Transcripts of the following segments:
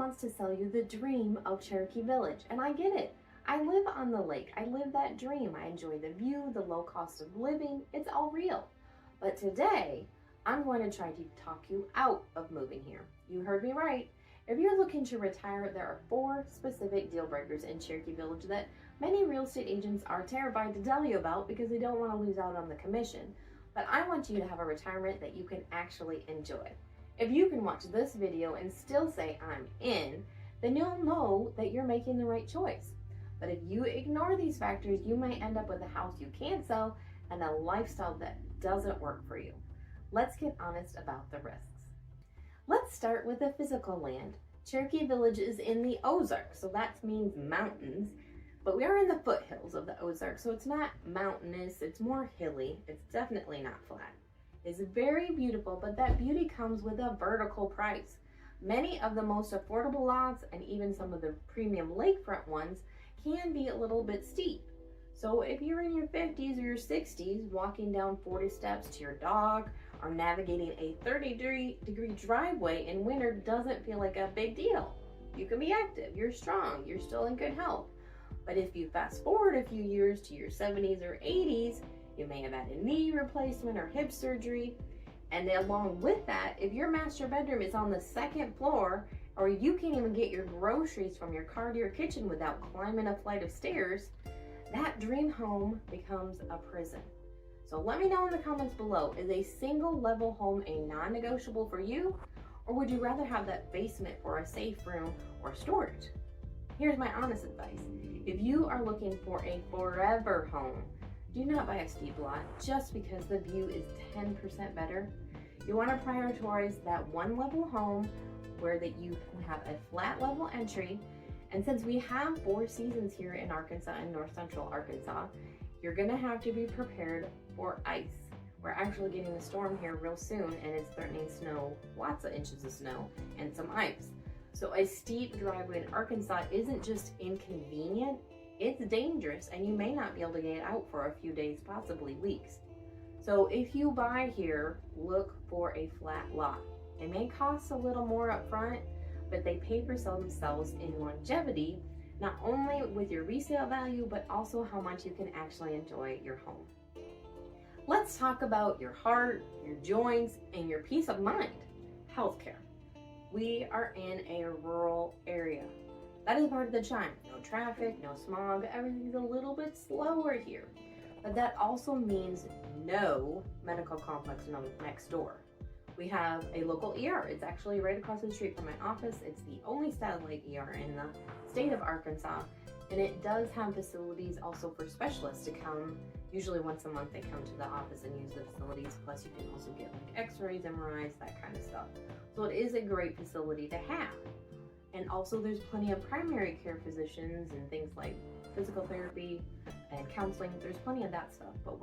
wants to sell you the dream of Cherokee Village, and I get it. I live on the lake. I live that dream. I enjoy the view, the low cost of living. It's all real. But today, I'm going to try to talk you out of moving here. You heard me right. If you're looking to retire, there are 4 specific deal breakers in Cherokee Village that many real estate agents are terrified to tell you about because they don't want to lose out on the commission. But I want you to have a retirement that you can actually enjoy. If you can watch this video and still say I'm in, then you'll know that you're making the right choice. But if you ignore these factors, you might end up with a house you can't sell and a lifestyle that doesn't work for you. Let's get honest about the risks. Let's start with the physical land. Cherokee Village is in the Ozarks, so that means mountains, but we are in the foothills of the Ozarks, so it's not mountainous, it's more hilly. It's definitely not flat. It's very beautiful, but that beauty comes with a vertical price. Many of the most affordable lots and even some of the premium lakefront ones can be a little bit steep. So if you're in your 50s or your 60s, walking down 40 steps to your dog or navigating a 30-degree driveway in winter doesn't feel like a big deal. You can be active, you're strong, you're still in good health. But if you fast forward a few years to your 70s or 80s, you may have had a knee replacement or hip surgery. And along with that, if your master bedroom is on the 2nd floor, or you can't even get your groceries from your car to your kitchen without climbing a flight of stairs, that dream home becomes a prison. So let me know in the comments below, is a single level home a non-negotiable for you? Or would you rather have that basement for a safe room or storage? Here's my honest advice. If you are looking for a forever home, do not buy a steep lot just because the view is 10% better. You want to prioritize that one level home where that you can have a flat level entry. And since we have 4 seasons here in Arkansas and north central Arkansas, you're gonna have to be prepared for ice. We're actually getting a storm here real soon and it's threatening snow, lots of inches of snow and some ice. So a steep driveway in Arkansas isn't just inconvenient, it's dangerous and you may not be able to get out for a few days, possibly weeks. So if you buy here, look for a flat lot. It may cost a little more up front, but they pay for themselves in longevity, not only with your resale value, but also how much you can actually enjoy your home. Let's talk about your heart, your joints, and your peace of mind. Healthcare. We are in a rural area. That is part of the charm. No traffic, no smog, everything's a little bit slower here. But that also means no medical complex next door. We have a local ER. It's actually right across the street from my office. It's the only satellite ER in the state of Arkansas. And it does have facilities also for specialists to come. Usually once a month they come to the office and use the facilities. Plus you can also get like x-rays, MRIs, that kind of stuff. So it is a great facility to have. And also there's plenty of primary care physicians and things like physical therapy and counseling. There's plenty of that stuff, but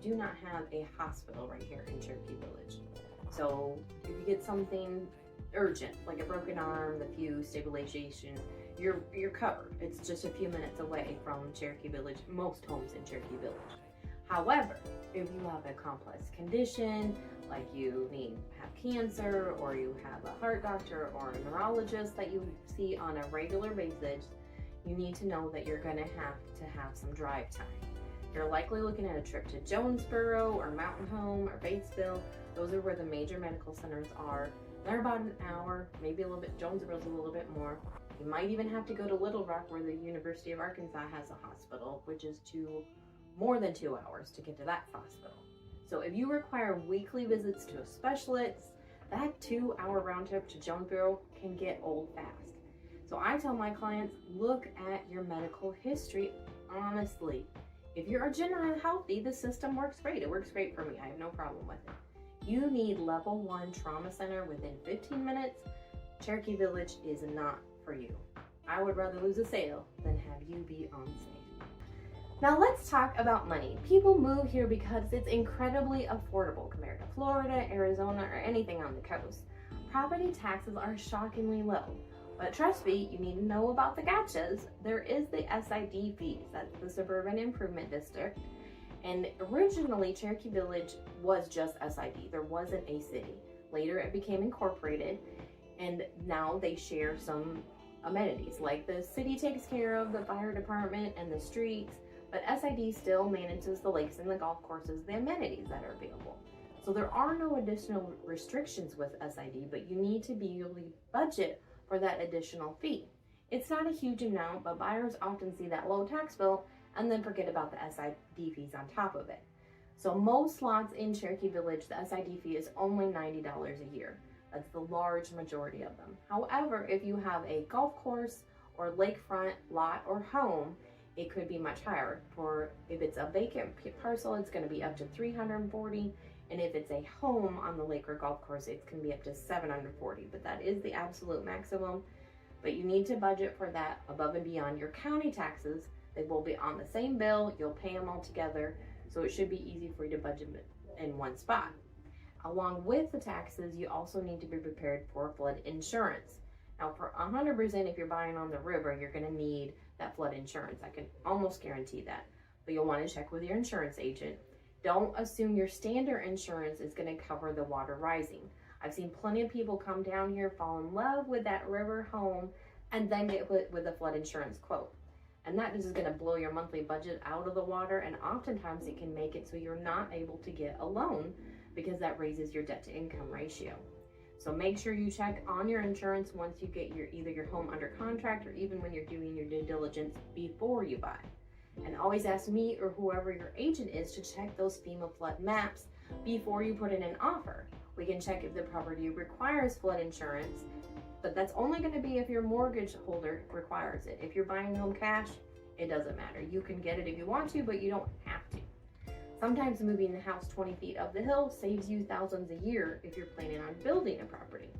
do not have a hospital right here in Cherokee Village. So if you get something urgent, like a broken arm, the fuse, stabilization, you're covered. It's just a few minutes away from Cherokee Village, most homes in Cherokee Village. However, if you have a complex condition, like you have cancer, or you have a heart doctor or a neurologist that you see on a regular basis, you need to know that you're gonna have some drive time. You're likely looking at a trip to Jonesboro or Mountain Home or Batesville. Those are where the major medical centers are. They're about an hour, maybe a little bit. Jonesboro's a little bit more. You might even have to go to Little Rock where the University of Arkansas has a hospital, which is more than 2 hours to get to that hospital. So if you require weekly visits to a specialist, that 2-hour round trip to Jonesboro can get old fast. So I tell my clients, look at your medical history honestly. If you're generally healthy, the system works great. It works great for me. I have no problem with it. You need level 1 trauma center within 15 minutes. Cherokee Village is not for you. I would rather lose a sale than have you be unsafe. Now let's talk about money. People move here because it's incredibly affordable compared to Florida, Arizona, or anything on the coast. Property taxes are shockingly low. But trust me, you need to know about the gotchas. There is the SID fees, that's the Suburban Improvement District. And originally, Cherokee Village was just SID. There wasn't a city. Later, it became incorporated. And now they share some amenities, like the city takes care of the fire department and the streets, but SID still manages the lakes and the golf courses, the amenities that are available. So there are no additional restrictions with SID, but you need to be able to budget for that additional fee. It's not a huge amount, but buyers often see that low tax bill and then forget about the SID fees on top of it. So most lots in Cherokee Village, the SID fee is only $90 a year. That's the large majority of them. However, if you have a golf course or lakefront lot or home, it could be much higher. If it's a vacant parcel, it's going to be up to $340, and if it's a home on the lake or golf course, it can be up to $740. But that is the absolute maximum. But you need to budget for that above and beyond your county taxes. They will be on the same bill. You'll pay them all together, so it should be easy for you to budget in one spot. Along with the taxes, you also need to be prepared for flood insurance. Now, for 100%, if you're buying on the river, you're going to need that flood insurance. I can almost guarantee that. But you'll want to check with your insurance agent. Don't assume your standard insurance is going to cover the water rising. I've seen plenty of people come down here, fall in love with that river home, and then get hit with a flood insurance quote. And that is going to blow your monthly budget out of the water, and oftentimes it can make it so you're not able to get a loan because that raises your debt to income ratio. So make sure you check on your insurance once you get either your home under contract or even when you're doing your due diligence before you buy. And always ask me or whoever your agent is to check those FEMA flood maps before you put in an offer. We can check if the property requires flood insurance, but that's only going to be if your mortgage holder requires it. If you're buying home cash, it doesn't matter. You can get it if you want to, but you don't have to. Sometimes moving the house 20 feet up the hill saves you thousands a year if you're planning on building a property.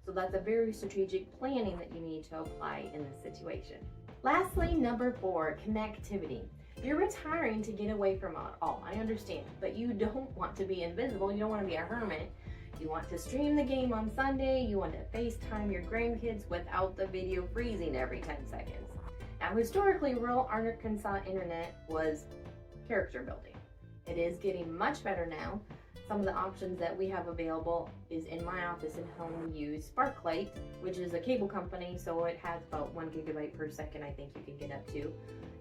So that's a very strategic planning that you need to apply in this situation. Lastly, number 4, connectivity. You're retiring to get away from it all, I understand, but you don't want to be invisible. You don't want to be a hermit. You want to stream the game on Sunday. You want to FaceTime your grandkids without the video freezing every 10 seconds. Now, historically, rural Arkansas internet was character building. It is getting much better now. Some of the options that we have available is in my office and home. We use Sparklight, which is a cable company, so it has about 1 gigabyte per second, I think you can get up to.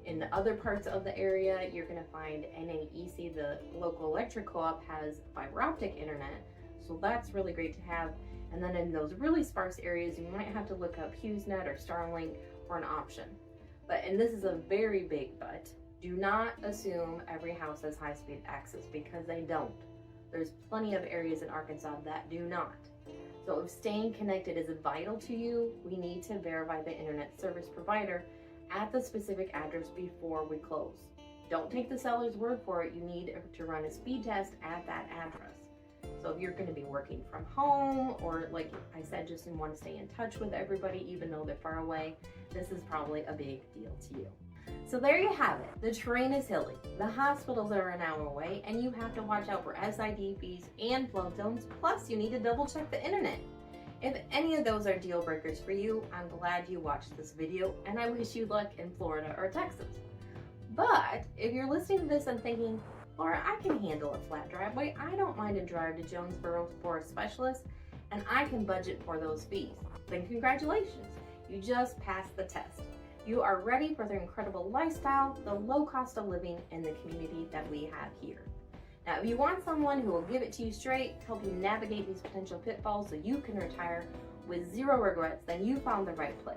In the other parts of the area, you're going to find NAEC, the local electric co-op, has fiber optic internet, so that's really great to have. And then in those really sparse areas, you might have to look up HughesNet or Starlink for an option. And this is a very big but. Do not assume every house has high-speed access, because they don't. There's plenty of areas in Arkansas that do not. So if staying connected is vital to you, we need to verify the internet service provider at the specific address before we close. Don't take the seller's word for it. You need to run a speed test at that address. So if you're going to be working from home, or like I said, just want to stay in touch with everybody even though they're far away, this is probably a big deal to you. So there you have it. The terrain is hilly, the hospitals are an hour away, and you have to watch out for SID fees and flood zones, plus you need to double check the internet. If any of those are deal breakers for you, I'm glad you watched this video, and I wish you luck in Florida or Texas. But if you're listening to this and thinking, Laura, I can handle a flat driveway, I don't mind a drive to Jonesboro for a specialist, and I can budget for those fees, then congratulations, you just passed the test. You are ready for the incredible lifestyle, the low cost of living, and the community that we have here. Now, if you want someone who will give it to you straight, help you navigate these potential pitfalls so you can retire with zero regrets, then you found the right place.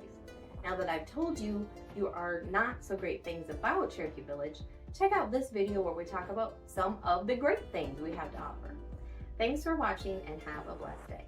Now that I've told you, you are not so great things about Cherokee Village, check out this video where we talk about some of the great things we have to offer. Thanks for watching and have a blessed day.